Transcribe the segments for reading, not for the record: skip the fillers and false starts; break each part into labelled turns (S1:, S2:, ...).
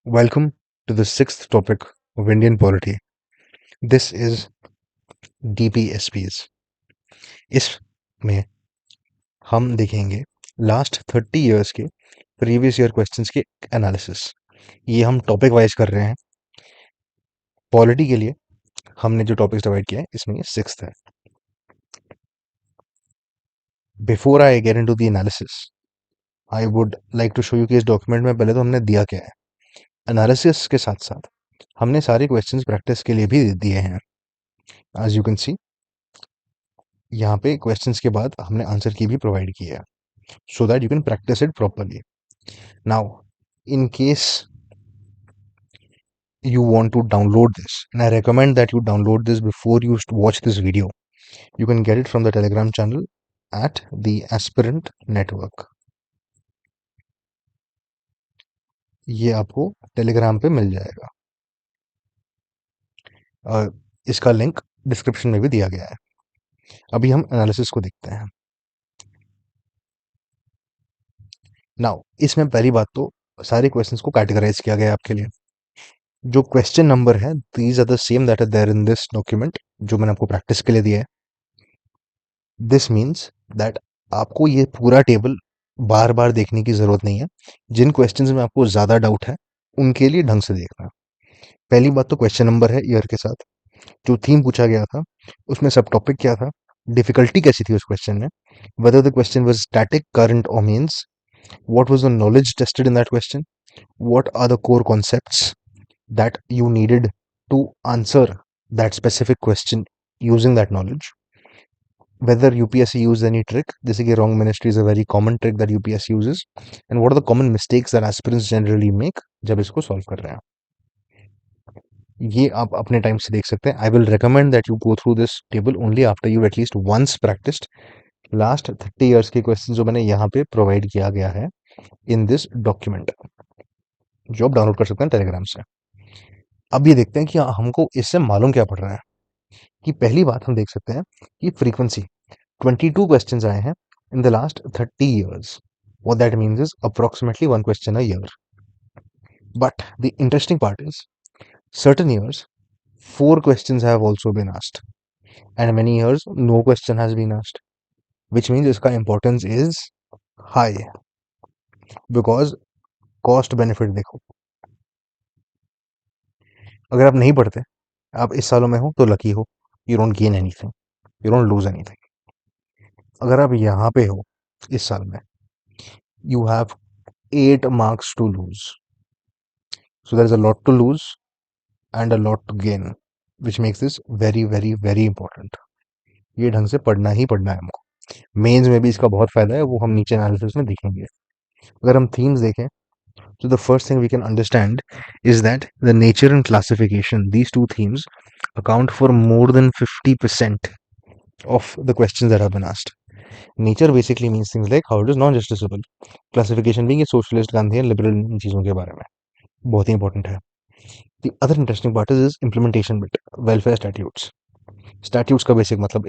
S1: Welcome to the sixth topic of Indian polity. This is DPSPs. इसमें हम देखेंगे last 30 years के previous year questions के analysis. ये हम टॉपिक वाइज कर रहे हैं। पॉलिटी के लिए हमने जो टॉपिक्स डिवाइड किया है इसमें ये सिक्स्थ है। Before I get into the analysis I would like to show you कि इस डॉक्यूमेंट में पहले तो हमने दिया क्या है। एनालिसिस के साथ साथ हमने सारे क्वेश्चंस प्रैक्टिस के लिए भी दिए हैं। एज यू कैन सी यहाँ पे क्वेश्चंस के बाद हमने आंसर की भी प्रोवाइड किया है, so that you can practice it properly. Now, in case you want to download this, and I recommend that you download this before you watch this video, you can get it from the Telegram channel at the Aspirant Network. ये आपको Telegram पे मिल जाएगा। इसका link description में भी दिया गया है। अभी हम एनालिसिस को देखते हैं। नाउ इसमें पहली बात तो सारे क्वेश्चंस को कैटेगराइज किया गया है आपके लिए। जो क्वेश्चन नंबर है these are the same that are there in this document जो मैंने आपको प्रैक्टिस के लिए दिया है। दिस मीन्स दैट आपको ये पूरा टेबल बार बार देखने की जरूरत नहीं है। जिन क्वेश्चंस में आपको ज्यादा डाउट है उनके लिए ढंग से देखना। पहली बात तो क्वेश्चन नंबर है ईयर के साथ। जो थीम पूछा गया था उसमें सब टॉपिक क्या था, डिफिकल्टी कैसी थी उस क्वेश्चन में, whether the question was static, current और means, what was the knowledge tested in that question, what are the core concepts that you needed to answer that specific question using that knowledge, whether UPSC used any trick, जैसे कि wrong ministry is a very common trick that UPSC uses, and what are the common mistakes that aspirants generally make जब इसको solve कर रहे हैं। ये आप अपने टाइम से देख सकते हैं। I will recommend that you go through this table only after you at least once practised last 30 years के क्वेश्चन जो मैंने यहाँ पे प्रोवाइड किया गया है इन दिस डॉक्यूमेंट, जो आप डाउनलोड कर सकते हैं टेलीग्राम से। अब ये देखते हैं कि हमको इससे मालूम क्या पड़ रहा है। कि पहली बात हम देख सकते हैं कि फ्रीक्वेंसी 22 क्वेश्चंस आए हैं इन the last 30 years. What that means is approximately one question a year. But the interesting part is certain years 4 questions have also been asked, and many years no question has been asked, which means इसका importance is high because cost benefit देखो। अगर आप नहीं पढ़ते, आप इस सालों में हो तो लकी हो, you don't gain anything, you don't lose anything. अगर आप यहाँ पे हो इस साल में, you have 8 marks to lose. So there is a lot to lose and a lot to gain, which makes this very very very important. ये ढंग से पढ़ना ही पढ़ना है हमको। मेंस में भी इसका बहुत फायदा है, वो हम नीचे एनालिसिस में देखेंगे। अगर हम थीम्स देखें तो the first thing we can understand is that the nature and classification, these two themes account for more than 50% of the questions that have been asked. Nature basically means things like how it is non-justiciable. Classification being ये socialist, Gandhian, liberal इन चीज़ों के बारे में बहुत ही important है। The other interesting part is implementation bit, welfare statutes. Statutes का basic मतलब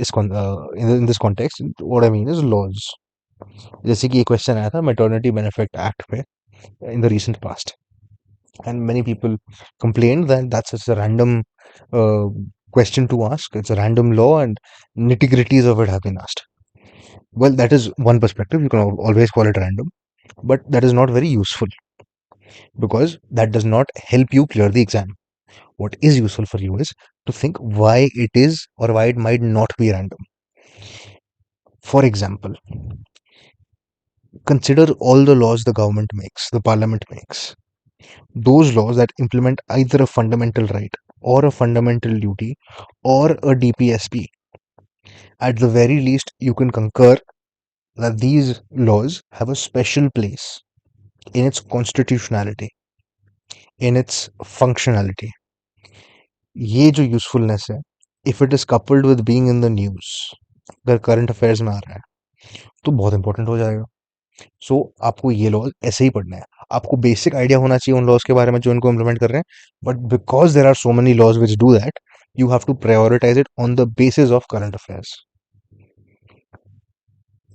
S1: in this context what I mean is laws. जैसे कि एक क्वेश्चन आया था मैटरनिटी बेनिफिट एक्ट पे in the recent past, and many people complained that that's such a random uh, question to ask. It's a random law and nitty-gritties of it have been asked. Well, that is one perspective. You can always call it random, but that is not very useful because that does not help you clear the exam. What is useful for you is to think why it is or why it might not be random. For example, consider all the laws the government makes, the parliament makes. Those laws that implement either a fundamental right or a fundamental duty or a DPSP. At the very least, you can concur that these laws have a special place in its constitutionality, in its functionality. ये जो usefulness है, if it is coupled with being in the news, अगर current affairs में आ रहा है तो बहुत important हो जाएगा। सो आपको ये लॉज ऐसे ही पढ़ना है। आपको बेसिक आइडिया होना चाहिए उन लॉज के बारे में जो इनको इम्प्लीमेंट कर रहे हैं, but because there are so many laws which do that, you have to prioritise it on the basis of current affairs.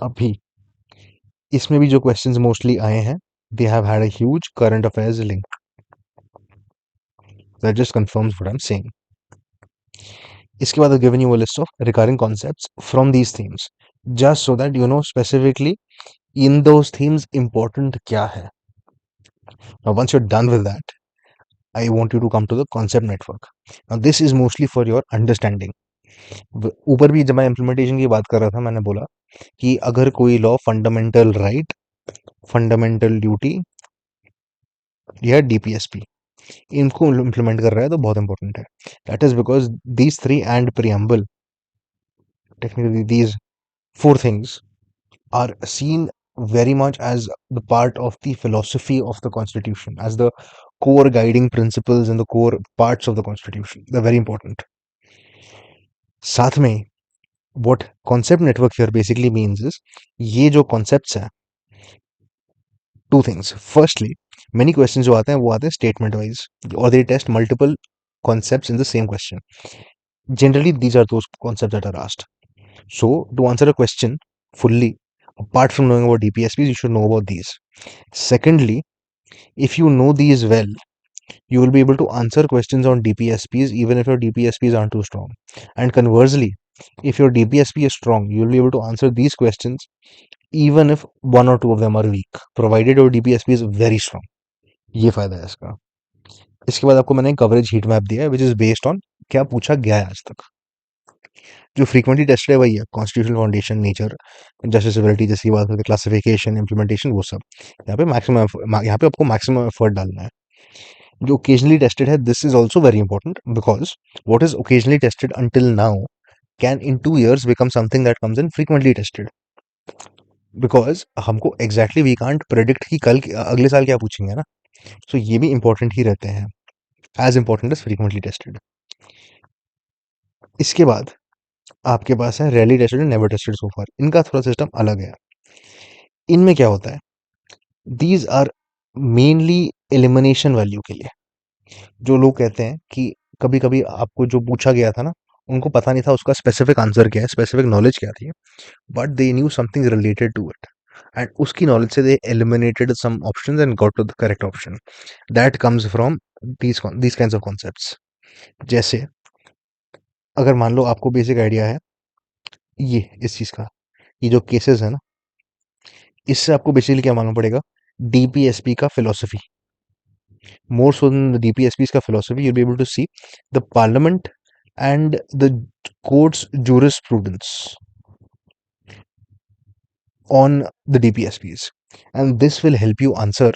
S1: अभी इसमें भी जो क्वेश्चंस मोस्टली आए हैं, they have had a huge current affairs link. That just confirms what I'm saying. इसके बाद I've given you a list of recurring concepts from these themes, just so that you know specifically in those themes important क्या है. Now once you're done with that, I want you to come to the concept network. Now this is mostly for your understanding. ऊपर भी जब मैं implementation की बात कर रहा था मैंने बोला कि अगर कोई law fundamental right, fundamental duty या डीपीएसपी इनको इम्प्लीमेंट कर रहा है तो बहुत इंपॉर्टेंट है. That is because these three and preamble, technically these four things are seen very much as the part of the philosophy of the constitution, as the core guiding principles and the core parts of the constitution. They're very important. साथ में what concept network here basically means is ये जो concepts हैं, two things. Firstly, many questions जो आते हैं वो आते हैं statement wise, or they test multiple concepts in the same question. Generally these are those concepts that are asked. So to answer a question fully, apart from knowing about DPSPs, you should know about these. Secondly, if you know these well, you will be able to answer questions on DPSPs even if your DPSPs aren't too strong. And conversely, if your DPSP is strong, you will be able to answer these questions even if one or two of them are weak, provided your DPSP is very strong. ये फायदा है इसका. इसके बाद आपको मैंने coverage heat map दिया है विच इज बेस्ड ऑन क्या पूछा गया है आज तक. जो फ्रीक्वेंटली टेस्टेड है वही है कॉन्स्टिट्यूशनल फाउंडेशन, नेचर, जस्टिसबिलिटी जैसी बात होती है, क्लासिफिकेशन, इंप्लीमेंटेशन, वो सब. यहाँ पे यहाँ पे आपको मैक्सिमम एफर्ट डालना है. जो ओकेजनली टेस्टेड है this is also very important because what is occasionally tested until now can in 2 years become something that comes in frequently tested. Because हमको एग्जैक्टली वी कांट प्रेडिक्ट कि कल अगले साल क्या पूछेंगे ना. सो ये भी इंपॉर्टेंट ही रहते हैं, as important as frequently tested. इसके बाद आपके पास है rarely tested and never tested so far. इनका थोड़ा सिस्टम अलग है. इनमें क्या होता है, these are mainly elimination value के लिए. जो लोग कहते हैं कि कभी कभी आपको जो पूछा गया था ना उनको पता नहीं था उसका स्पेसिफिक आंसर क्या है, स्पेसिफिक नॉलेज क्या थी, but they knew something related to it and उसकी नॉलेज से they eliminated some options and got to the correct option. That comes from these kinds of concepts. जैसे अगर मान लो आपको बेसिक आइडिया है ये इस चीज का, ये जो केसेस है ना, इससे आपको बेसिकली क्या मालूम पड़ेगा, डीपीएसपी का philosophy. More so than the DPSP's का philosophy, you'll be able to see the parliament and the court's jurisprudence on the DPSPs. And this will help you answer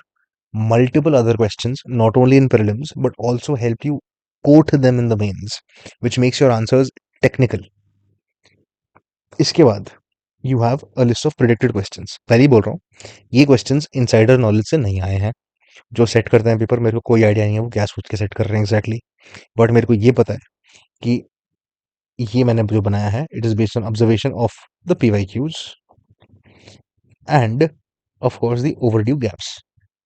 S1: multiple other questions, not only in prelims, but also help you quote them in the mains, which makes your answers technical. इसके बाद you have a list of predicted questions. पहले ही बोल रहा हूँ ये questions insider knowledge से नहीं आए हैं. जो सेट करते हैं पेपर मेरे को कोई आइडिया नहीं है वो क्या सोच के सेट कर रहे हैं एग्जैक्टली, बट मेरे को ये पता है कि ये मैंने जो बनाया है it is based on observation of the PYQs and of course the overdue gaps.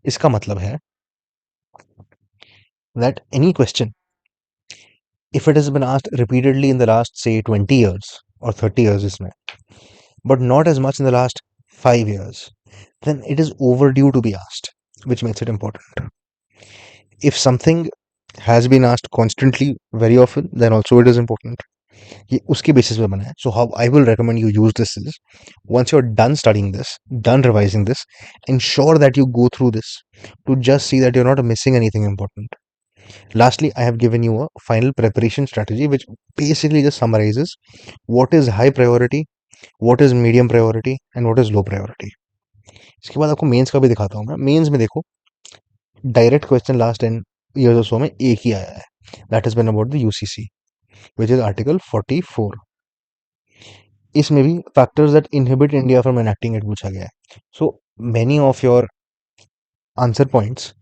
S1: इसका मतलब है that any question if it has been asked repeatedly in the last say 20 years or 30 years इसमें, but not as much in the last 5 years, then it is overdue to be asked, which makes it important. If something has been asked constantly very often, then also it is important. ये उसके basis पे बना है. So how I will recommend you use this is once you're done studying this, done revising this, ensure that you go through this to just see that you're not missing anything important. Lastly, I have given you a final preparation strategy which basically just summarizes what is high priority, what is medium priority and what is low priority. इसके बाद आपको mains का भी दिखाता हूँ मैं. Mains में देखो direct question last 10 years or so में एक ही आया है, that is been about the UCC which is article 44. इसमें भी factors that inhibit India from enacting it पूछा गया है. So many of your answer points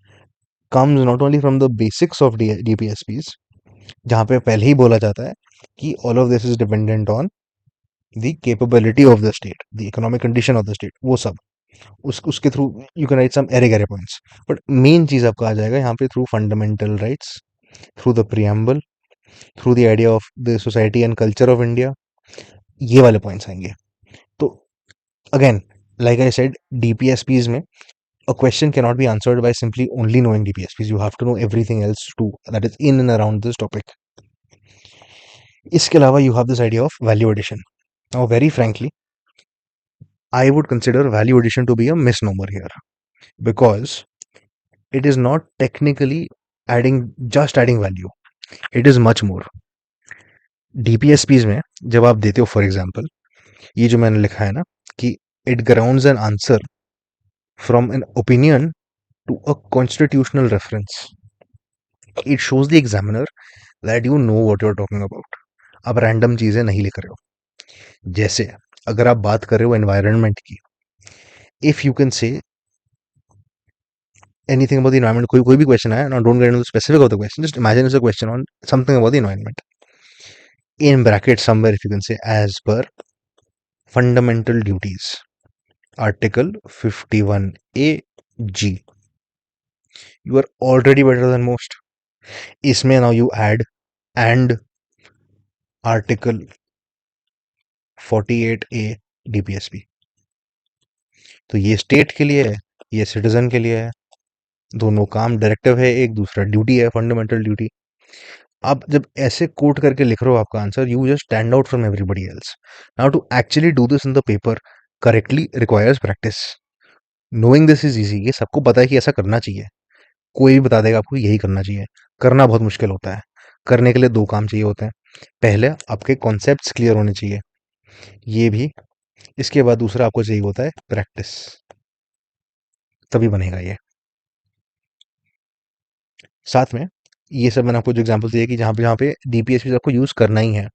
S1: comes not only from the basics of DPSPs, जहाँ पे पहले ही बोला जाता है कि all of this is dependent on the capability of the state, the economic condition of the state, वो सब उसके through you can write some एरे गैरे पॉइंट्स. बट मेन चीज आपका आ जाएगा यहाँ पे through fundamental rights, through the preamble, through the idea of the society and culture of India. ये वाले पॉइंट्स आएंगे. तो again like I said DPSPs में A question cannot be answered by simply only knowing DPSPs. You have to know everything else too that is in and around this topic. इसके अलावा you have this idea of value addition. Now, very frankly, I would consider value addition to be a misnomer here because it is not technically just adding value. It is much more. DPSPs में जब आप देते हो for example ये जो मैंने लिखा है ना कि it grounds an answer from an opinion to a constitutional reference. It shows the examiner that you know what you're talking about. आप रैंडम चीजें नहीं लिख रहे हो. जैसे अगर आप बात कर रहे हो एनवायरनमेंट की, if you can say anything about the environment, कोई भी क्वेश्चन आया, now don't get into the specific of the question, just imagine it's a question on something about the environment. In brackets somewhere, if you can say, as per fundamental duties, article 51A G, you are already better than most. इसमें now you add and article 48A DPSP. तो ये state के लिए है, ये citizen के लिए है, दोनों काम डायरेक्टिव है, एक दूसरा ड्यूटी है, फंडामेंटल ड्यूटी. आप जब ऐसे कोट करके लिख रहे हो आपका answer, you just stand out from everybody else. Now to actually do this in the paper correctly requires practice. Knowing this is easy, ये सबको पता है कि ऐसा करना चाहिए, कोई भी बता देगा आपको यही करना चाहिए. करना बहुत मुश्किल होता है. करने के लिए दो काम चाहिए होते हैं. पहले आपके कॉन्सेप्ट्स क्लियर होने चाहिए, ये भी. इसके बाद दूसरा आपको चाहिए होता है प्रैक्टिस, तभी बनेगा ये. साथ में ये सब मैंने आपको जो एग्जांपल दिए कि जहाँ पे डीपीएसपी आपको यूज करना ही है,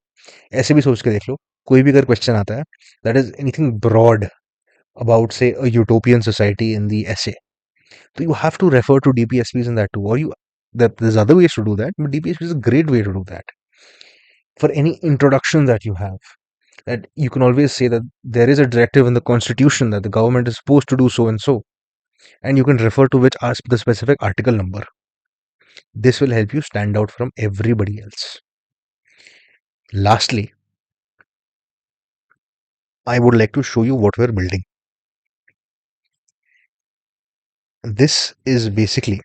S1: ऐसे भी सोच के देख लो. कोई भी अगर क्वेश्चन आता है that is anything broad about से अ यूटोपियन सोसाइटी इन दी एसे, तो you have to refer to DPSPs in that too, or there's other ways to do that, but DPSP is a great way to do that. For any introduction that you have, that you can always say that there is a directive in the constitution that the government is supposed to do so and so, and you can refer to which the specific article number. This will help you stand out from everybody else. Lastly, I would like to show you what we're building. This is basically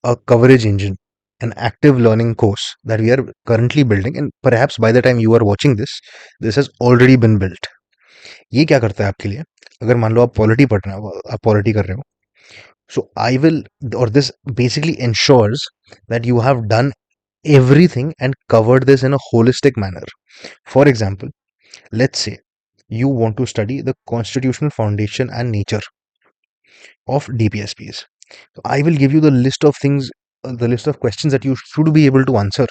S1: a coverage engine, an active learning course that we are currently building, and perhaps by the time you are watching this has already been built. ये क्या करता है आपके लिए? अगर मान लो आप polity पढ़ रहे हो, आप पॉलिटी कर रहे हो, so I will, or this basically ensures that you have done everything and covered this in a holistic manner. For example, let's say you want to study the constitutional foundation and nature of DPSPs. So I will give you the list of things, the list of questions that you should be able to answer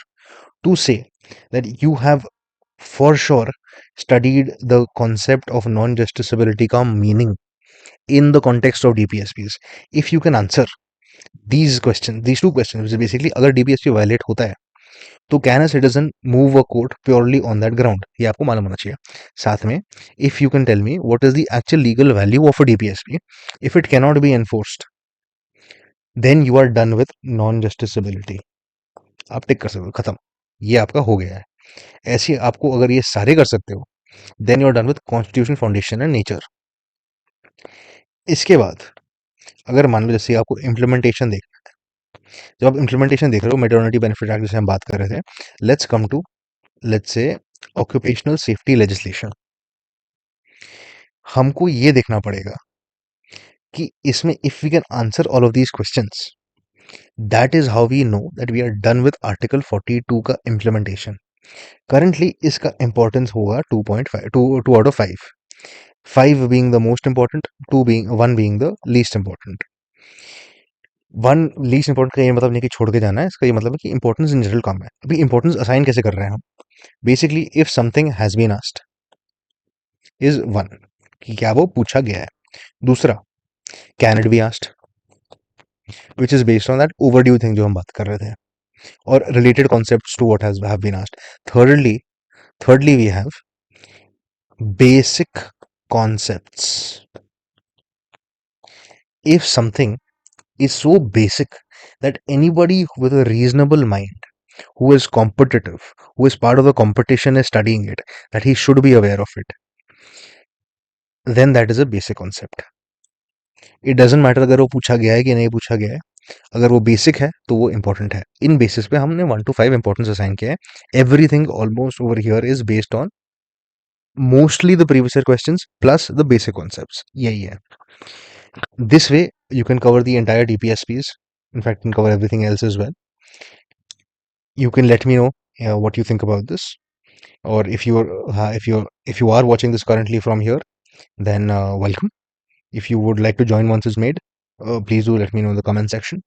S1: to say that you have for sure studied the concept of non-justiciability का meaning in the context of DPSPs. If you can answer these questions, these two questions, which is basically अगर DPSP violate होता है तो can a citizen move a court purely on that ground, ये आपको मालूम होना चाहिए. साथ में if you can tell me what is the actual legal value of a DPSP, if it cannot be enforced, then you are done with non-justiciability. आप टिक कर सकते हो, खत्म, ये आपका हो गया है. ऐसे आपको अगर ये सारे कर सकते हो, then you are done with constitutional foundation and nature. इसके बाद अगर मान लो जैसे आपको इम्प्लीमेंटेशन देखना है, जब आप इम्प्लीमेंटेशन देख रहे हो मैटरनिटी बेनिफिट एक्ट जैसे हम बात कर रहे थे, let's come to let's say occupational safety legislation. हमको ये देखना पड़ेगा कि इसमें if we can answer all of these questions, that is how we know that we are done with article 42 का इम्प्लीमेंटेशन. करंटली इसका इंपॉर्टेंस होगा 2.5, 2 out of 5, 5 being the most important, 1 being the least important. 1 least important का ये मतलब नहीं कि छोड़ के जाना है, इसका ये मतलब है कि इंपॉर्टेंस इन जनरल कम है. अभी इंपॉर्टेंस असाइन कैसे कर रहे हैं हम? Basically if something has been asked is 1 कि क्या वो पूछा गया है. दूसरा can it be asked, which is based on that overdue thing जो हम बात कर रहे थे, और related concepts to what have been asked. Thirdly we have basic concepts. If something is so basic that anybody with a reasonable mind who is competitive, who is part of the competition, is studying it, that he should be aware of it, then that is a basic concept. It doesn't matter अगर वो पूछा गया है कि नहीं पूछा गया है, अगर वो बेसिक है तो वो इंपॉर्टेंट है। इन बेसिस पे हमने 1 to 5 इंपॉर्टेंस असाइन किया है। Everything almost over here is based on mostly the previous year questions plus the basic concepts, यही है। This way, you can cover the entire DPSPs. In fact, you can cover everything else as well. You can let me know what you think about this, or if you are watching this currently from here, then welcome. If you would like to join once it's made, please do let me know in the comment section.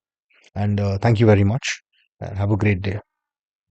S1: And thank you very much, and have a great day.